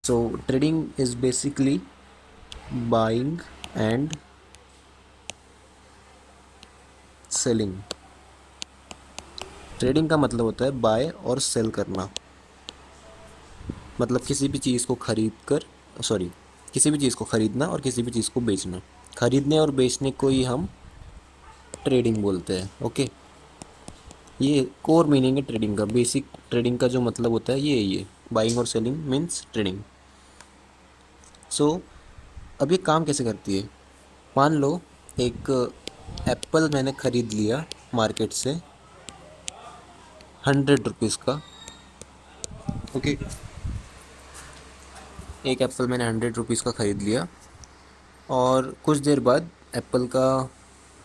So trading is basically buying and selling. Trading का मतलब होता है बाय और सेल करना, मतलब किसी भी चीज़ को खरीद कर, सॉरी, किसी भी चीज़ को खरीदना और किसी भी चीज़ को बेचना। खरीदने और बेचने को ही हम ट्रेडिंग बोलते हैं। ओके, ये कोर मीनिंग है ट्रेडिंग का। बेसिक ट्रेडिंग का जो मतलब होता है ये बाइंग और सेलिंग मीन्स ट्रेडिंग। सो अब ये काम कैसे करती है? मान लो एक एप्पल मैंने ख़रीद लिया मार्केट से 100 रुपीज़ का। ओके, एक एप्पल मैंने 100 रुपीज़ का ख़रीद लिया और कुछ देर बाद एप्पल का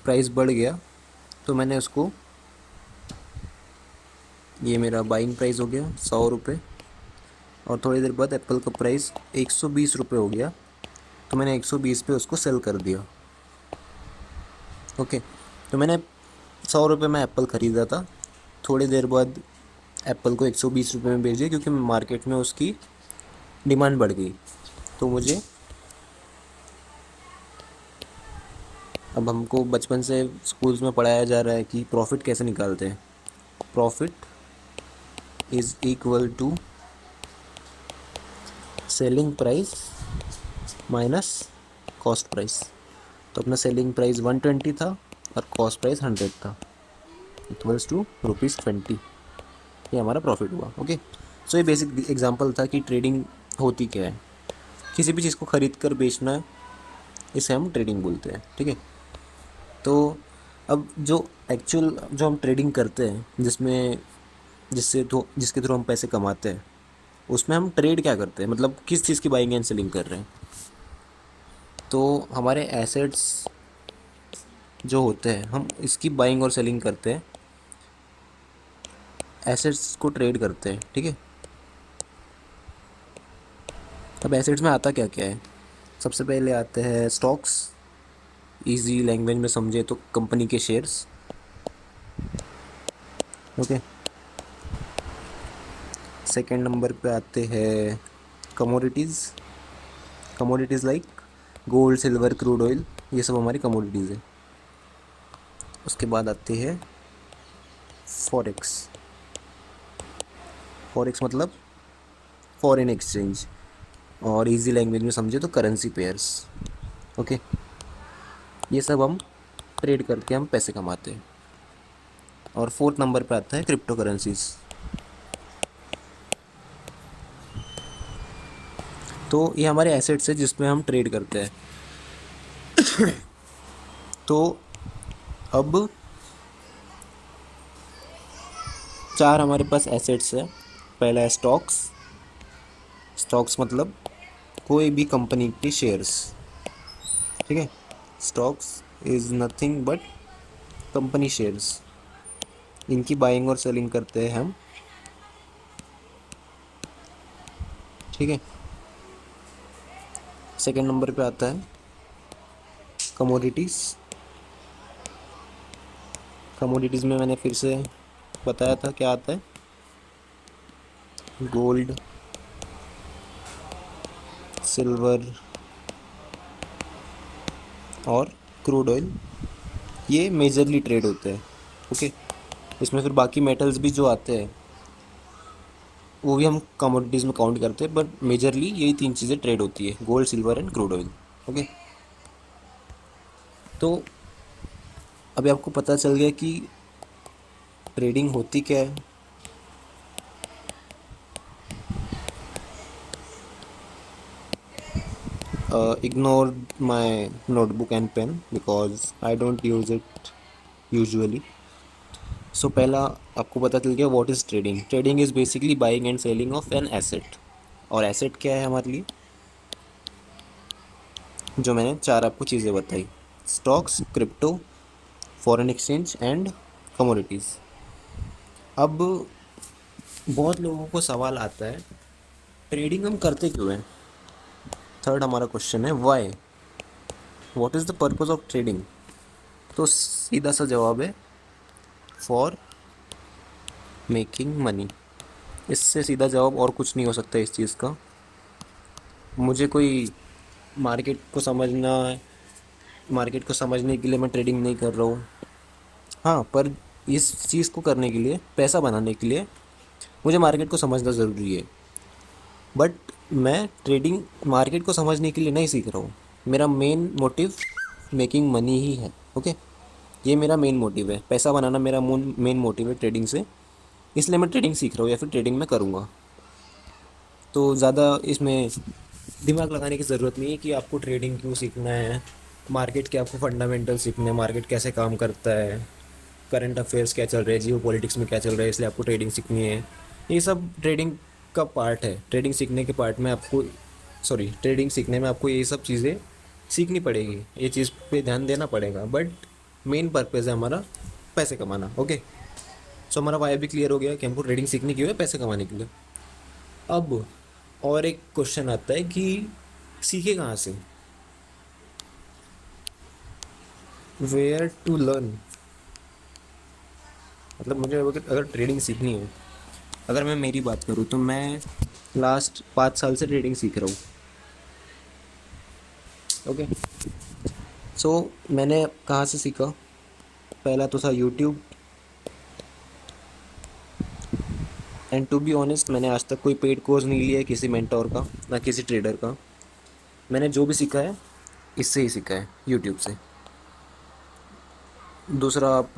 प्राइस बढ़ गया, तो मैंने उसको, ये मेरा बाइंग प्राइस हो गया 100 रुपये, और थोड़ी देर बाद एप्पल का प्राइस 120 रुपये हो गया, तो मैंने 120 पे उसको सेल कर दिया। ओके, तो मैंने 100 रुपये में एप्पल ख़रीदा था, थोड़ी देर बाद एप्पल को 120 रुपये में बेच दिया क्योंकि मार्केट में उसकी डिमांड बढ़ गई। तो मुझे, अब हमको बचपन से स्कूल्स में पढ़ाया जा रहा है कि प्रॉफिट कैसे निकालते हैं। Profit is equal to selling price minus cost price. तो अपना सेलिंग प्राइस 120 था और कॉस्ट प्राइस 100 था, इक्वल्स टू ₹20। ये हमारा प्रॉफिट हुआ। ओके, सो ये बेसिक एग्जांपल था कि ट्रेडिंग होती क्या है। किसी भी चीज़ को ख़रीद कर बेचना, इसे हम ट्रेडिंग बोलते हैं। ठीक है, तो अब जो एक्चुअल जो हम ट्रेडिंग करते हैं, जिसके थ्रू हम पैसे कमाते हैं, उसमें हम ट्रेड क्या करते हैं, मतलब किस चीज़ की बाइंग एंड सेलिंग कर रहे हैं। तो हमारे एसेट्स जो होते हैं, हम इसकी बाइंग और सेलिंग करते हैं, एसेट्स को ट्रेड करते हैं। ठीक है, अब एसेट्स में आता क्या क्या है? सबसे पहले आते हैं स्टॉक्स, इजी लैंग्वेज में समझे तो कंपनी के शेयर्स। ओके, सेकंड नंबर पे आते हैं commodities. Commodities like gold, silver, crude oil, ये सब हमारी कमोडिटीज़ है। उसके बाद आते हैं फॉरेक्स। फॉरेक्स मतलब फॉरेन एक्सचेंज, और इजी लैंग्वेज में समझे तो करेंसी पेयर्स। ओके, ये सब हम ट्रेड करके हम पैसे कमाते हैं। और फोर्थ नंबर पे आता है क्रिप्टो करेंसीज। तो ये हमारे एसेट्स है जिसमें हम ट्रेड करते हैं। तो अब चार हमारे पास एसेट्स है। पहला है स्टॉक्स। स्टॉक्स मतलब कोई भी कंपनी के शेयर्स। ठीक है, stocks is nothing but company shares, इनकी बाइंग और सेलिंग करते हैं हम। ठीक है, सेकंड नंबर पे आता है कमोडिटीज़। कमोडिटीज़ में मैंने फिर से बताया था क्या आता है, गोल्ड, सिल्वर और क्रूड ऑयल, ये मेजरली ट्रेड होते हैं। ओके, इसमें फिर बाकी मेटल्स भी जो आते हैं वो भी हम कमोडिटीज़ में काउंट करते हैं, बट मेजरली यही तीन चीज़ें ट्रेड होती है, gold, silver and crude oil. Okay, तो अभी आपको पता चल गया कि ट्रेडिंग होती क्या है। Ignore my notebook and pen because I don't use it usually. सो पहला आपको पता चल गया what is trading. Trading is basically buying and selling of an asset. और एसेट क्या है हमारे लिए? जो मैंने चार आपको चीज़ें बताई, stocks, crypto, foreign exchange and commodities. अब बहुत लोगों को सवाल आता है, ट्रेडिंग हम करते क्यों हैं? थर्ड हमारा क्वेश्चन है why, what is the purpose of trading. तो सीधा सा जवाब है फॉर मेकिंग मनी। इससे सीधा जवाब और कुछ नहीं हो सकता इस चीज़ का। मुझे कोई मार्केट को समझना मार्केट को समझने के लिए मैं ट्रेडिंग नहीं कर रहा हूँ। हाँ, पर इस चीज़ को करने के लिए, पैसा बनाने के लिए मुझे मार्केट को समझना ज़रूरी है। बट मैं ट्रेडिंग मार्केट को समझने के लिए नहीं सीख रहा हूँ। मेरा मेन मोटिव मेकिंग मनी ही है। ओके, ये मेरा मेन मोटिव है, पैसा बनाना मेरा मेन मोटिव है ट्रेडिंग से। इसलिए मैं ट्रेडिंग सीख रहा हूँ या फिर ट्रेडिंग में करूँगा। तो ज़्यादा इसमें दिमाग लगाने की ज़रूरत नहीं है कि आपको ट्रेडिंग क्यों सीखना है, मार्केट के आपको फंडामेंटल सीखने हैं, मार्केट कैसे काम करता है, करंट अफेयर्स क्या चल रहे हैं, जियो पॉलिटिक्स में क्या चल रहा है, इसलिए आपको ट्रेडिंग सीखनी है। ये सब ट्रेडिंग का पार्ट है। ट्रेडिंग सीखने के पार्ट में आपको ट्रेडिंग सीखने में आपको ये सब चीज़ें सीखनी पड़ेगी, ये चीज़ पे ध्यान देना पड़ेगा। बट मेन पर्पज़ है हमारा पैसे कमाना। ओके, सो हमारा वाई भी क्लियर हो गया कि हमको ट्रेडिंग सीखनी क्यों है, पैसे कमाने के लिए। अब और एक क्वेश्चन आता है कि सीखे कहाँ से, वेयर टू लर्न। मतलब मुझे अगर ट्रेडिंग सीखनी है, अगर मैं मेरी बात करूँ तो मैं लास्ट 5 साल से ट्रेडिंग सीख रहा हूँ। ओके, सो मैंने कहाँ से सीखा? पहला तो था YouTube. And to be honest, मैंने आज तक कोई पेड कोर्स नहीं लिया है किसी मेंटोर का, ना किसी ट्रेडर का। मैंने जो भी सीखा है इससे ही सीखा है, यूट्यूब से। दूसरा, आप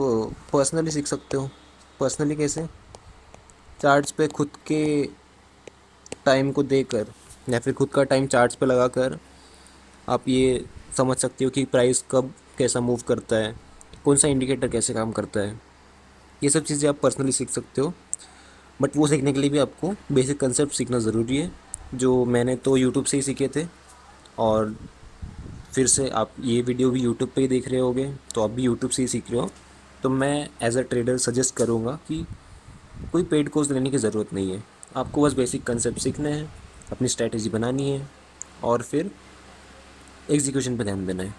पर्सनली सीख सकते हो। पर्सनली कैसे? चार्ट्स पे खुद के टाइम को देकर या फिर खुद का टाइम चार्ट्स पे लगाकर आप ये समझ सकते हो कि प्राइस कब कैसा मूव करता है, कौन सा इंडिकेटर कैसे काम करता है। ये सब चीज़ें आप पर्सनली सीख सकते हो। बट वो सीखने के लिए भी आपको बेसिक कंसेप्ट सीखना ज़रूरी है, जो मैंने तो यूट्यूब से ही सीखे थे। और फिर से आप ये वीडियो भी यूट्यूब पे ही देख रहे होगे, तो आप भी यूट्यूब से ही सीख रहे हो। तो मैं एज अ ट्रेडर सजेस्ट करूँगा कि कोई पेड कोर्स लेने की ज़रूरत नहीं है। आपको बस बेसिक कंसेप्ट सीखने हैं, अपनी स्ट्रैटेजी बनानी है और फिर एग्जीक्यूशन पे ध्यान देना है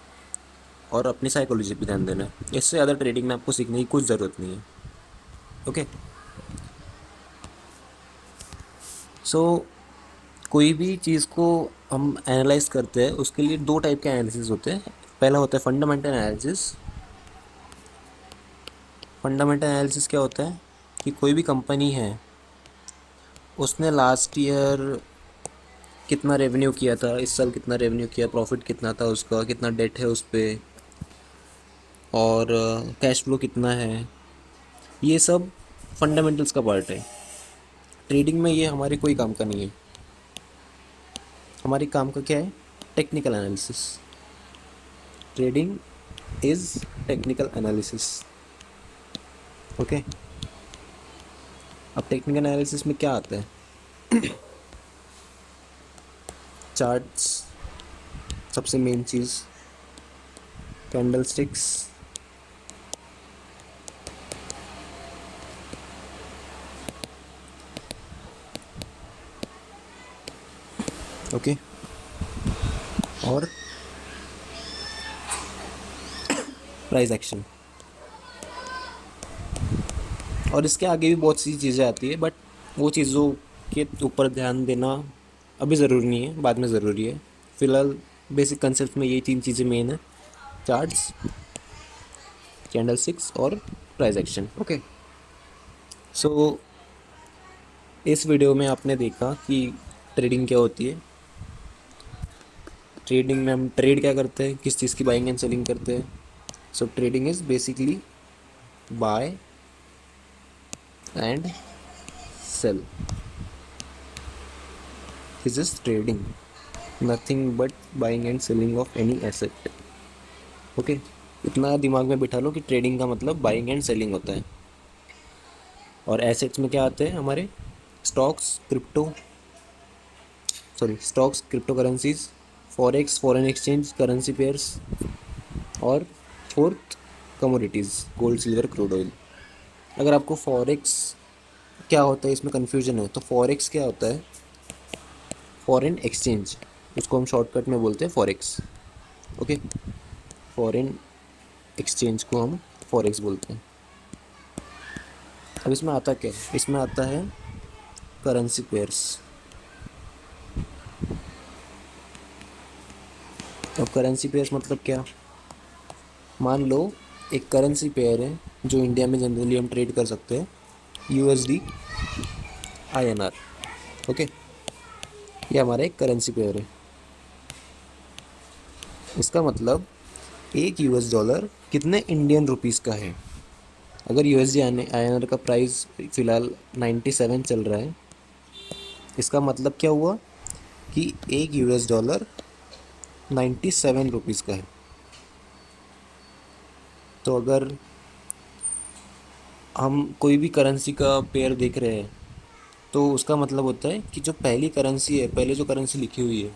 और अपनी साइकोलॉजी पे ध्यान देना है। इससे ज़्यादा ट्रेडिंग में आपको सीखने की कुछ ज़रूरत नहीं है। ओके, सो कोई भी चीज़ को हम एनालाइज करते हैं, उसके लिए दो टाइप के एनालिसिस होते हैं। पहला होता है फंडामेंटल एनालिसिस। फंडामेंटल एनालिसिस क्या होता है कि कोई भी कंपनी है, उसने लास्ट ईयर कितना रेवेन्यू किया था, इस साल कितना रेवेन्यू किया, प्रॉफिट कितना था उसका, कितना डेट है उस पर, और कैश फ्लो कितना है। ये सब फंडामेंटल्स का पार्ट है। ट्रेडिंग में ये हमारे कोई काम का नहीं है। हमारे काम का क्या है? Technical analysis. Trading is technical analysis. Okay, अब टेक्निकल एनालिसिस में क्या आता है? चार्ट्स, सबसे मेन चीज़, कैंडल स्टिक्स, ओके, और प्राइस एक्शन। और इसके आगे भी बहुत सी चीज़ें आती है, बट वो चीज़ों के ऊपर ध्यान देना अभी ज़रूरी नहीं है, बाद में ज़रूरी है। फ़िलहाल बेसिक कंसेप्ट में ये 3 चीज़ें मेन है: चार्ट्स, कैंडल स्टिक्स और प्राइस एक्शन। ओके, सो इस वीडियो में आपने देखा कि ट्रेडिंग क्या होती है। ट्रेडिंग में हम ट्रेड क्या करते हैं, किस चीज़ की बाइंग एंड सेलिंग करते हैं। So trading is basically buy and sell. This is trading, nothing but buying and selling of any asset. Okay, इतना दिमाग में बिठा लो कि ट्रेडिंग का मतलब बाइंग एंड सेलिंग होता है। और एसेट्स में क्या आते हैं हमारे? Stocks, crypto currencies, forex, foreign exchange, currency pairs, और fourth commodities, gold, silver, crude oil. अगर आपको फॉरेक्स क्या होता है इसमें कन्फ्यूजन है, तो फॉरेक्स क्या होता है? फॉरेन एक्सचेंज, उसको हम शॉर्टकट में बोलते हैं फॉरेक्स। ओके, फॉरेन एक्सचेंज को हम फॉरेक्स बोलते हैं। अब इसमें आता क्या है? इसमें आता है करेंसी पेयर्स। अब करेंसी पेयर्स मतलब क्या? मान लो एक करेंसी पेयर है जो इंडिया में जनरली हम ट्रेड कर सकते हैं, यूएसडी आईएनआर। ओके, ये हमारा एक करेंसी पेयर है। इसका मतलब एक यूएस डॉलर कितने इंडियन रुपीस का है। अगर यूएसडी आईएनआर का प्राइस फिलहाल 97 चल रहा है, इसका मतलब क्या हुआ कि एक यूएस डॉलर 97 रुपीस का है। तो अगर हम कोई भी करेंसी का पेयर देख रहे हैं, तो उसका मतलब होता है कि जो पहली करेंसी है, पहले जो करेंसी लिखी हुई है,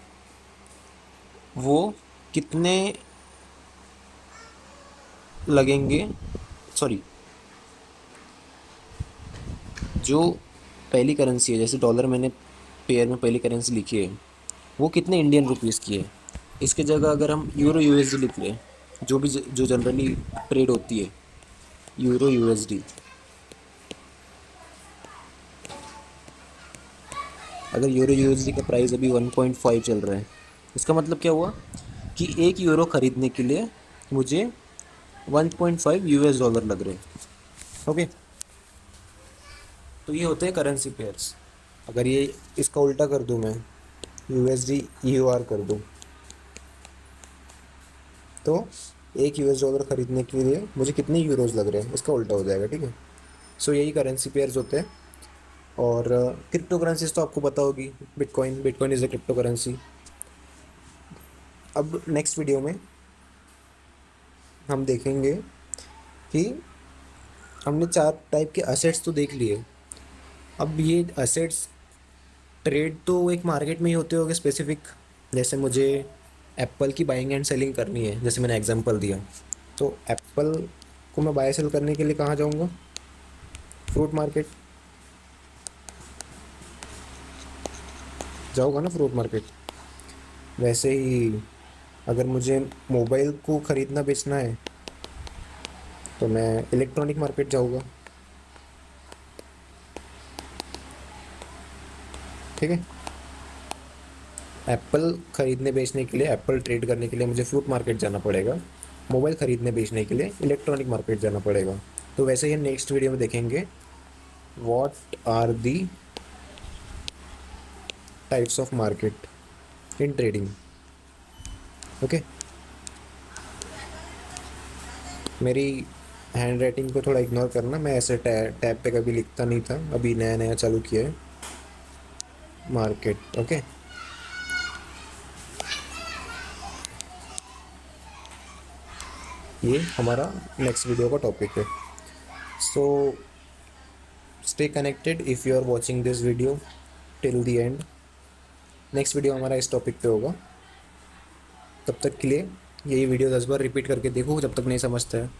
वो कितने लगेंगे, सॉरी, जो पहली करेंसी है, जैसे डॉलर मैंने पेयर में पहली करेंसी लिखी है, वो कितने इंडियन रुपीस की है। इसके जगह अगर हम यूरो यूएसडी लिख लें, जो जनरली ट्रेड होती है, यूरो यूएसडी, अगर यूरो यूएसडी का प्राइस अभी 1.5 चल रहा है, इसका मतलब क्या हुआ कि एक यूरो खरीदने के लिए मुझे 1.5 यूएस डॉलर लग रहे हैं। ओके, तो ये होते हैं करेंसी पेयर्स। अगर ये इसका उल्टा कर दूं, मैं यूएसडी यूआर कर दूं, तो एक यूएस डॉलर खरीदने के लिए मुझे कितने यूरोज लग रहे हैं, इसका उल्टा हो जाएगा। ठीक है, सो यही करेंसी पेयर्स होते हैं। और क्रिप्टो करेंसीज तो आपको पता होगी, bitcoin, bitcoin is a crypto currency. अब नेक्स्ट वीडियो में हम देखेंगे कि हमने 4 टाइप के असेट्स तो देख लिए। अब ये असेट्स ट्रेड तो एक मार्केट में ही होते होंगे स्पेसिफिक। जैसे मुझे एप्पल की बाइंग एंड सेलिंग करनी है, जैसे मैंने एग्जांपल दिया, तो एप्पल को मैं बाय सेल करने के लिए कहाँ जाऊँगा? फ्रूट मार्केट जाऊँगा ना, फ्रूट मार्केट। वैसे ही अगर मुझे मोबाइल को ख़रीदना बेचना है, तो मैं इलेक्ट्रॉनिक मार्केट जाऊँगा। ठीक है, एप्पल ख़रीदने बेचने के लिए, एप्पल ट्रेड करने के लिए मुझे फ्रूट मार्केट जाना पड़ेगा। मोबाइल ख़रीदने बेचने के लिए इलेक्ट्रॉनिक मार्केट जाना पड़ेगा। तो वैसे ही नेक्स्ट वीडियो में देखेंगे what are the types of market in trading. Okay, मेरी हैंड राइटिंग को थोड़ा इग्नोर करना, मैं ऐसे टैब पे कभी लिखता नहीं था, अभी नया नया चालू किया है मार्केट। ओके, ये हमारा नेक्स्ट वीडियो का टॉपिक है। So stay connected if you are watching this video till the end. Next video हमारा इस टॉपिक पे होगा। तब तक के लिए यही वीडियो 10 बार रिपीट करके देखो जब तक नहीं समझता है।